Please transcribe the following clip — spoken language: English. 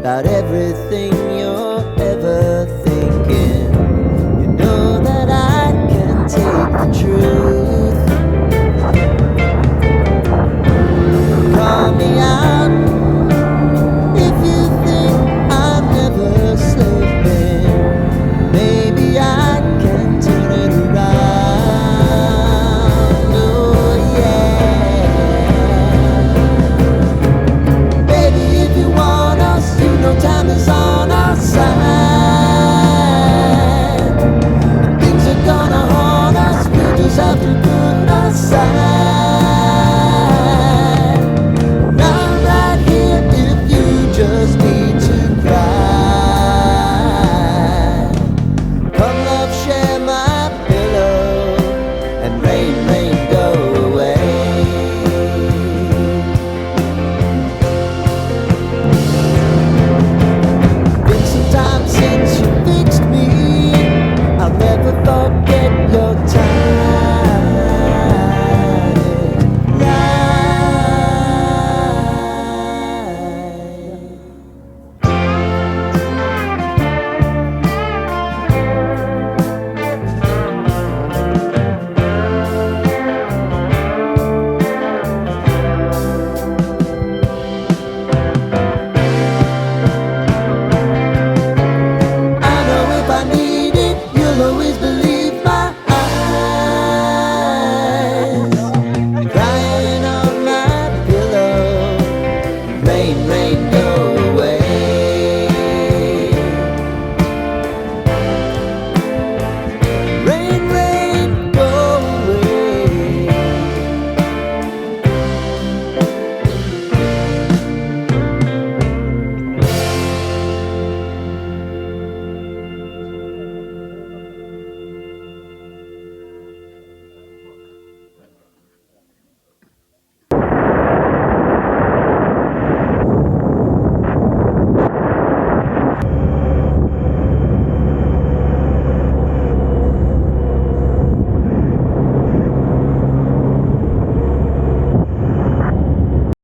about everything you're ever thinking. You know that I can take the truth. Call me out if you think I'm never sleeping. Maybe I can turn it around. Oh yeah. Baby, if you want us, you know time is on our side. Things are gonna haunt us, we'll just have to put aside. Just need to cry. Come love, share my pillow, and rain, rain, go away. Been some time since you fixed me. I'll never forget your time. Rain, rain,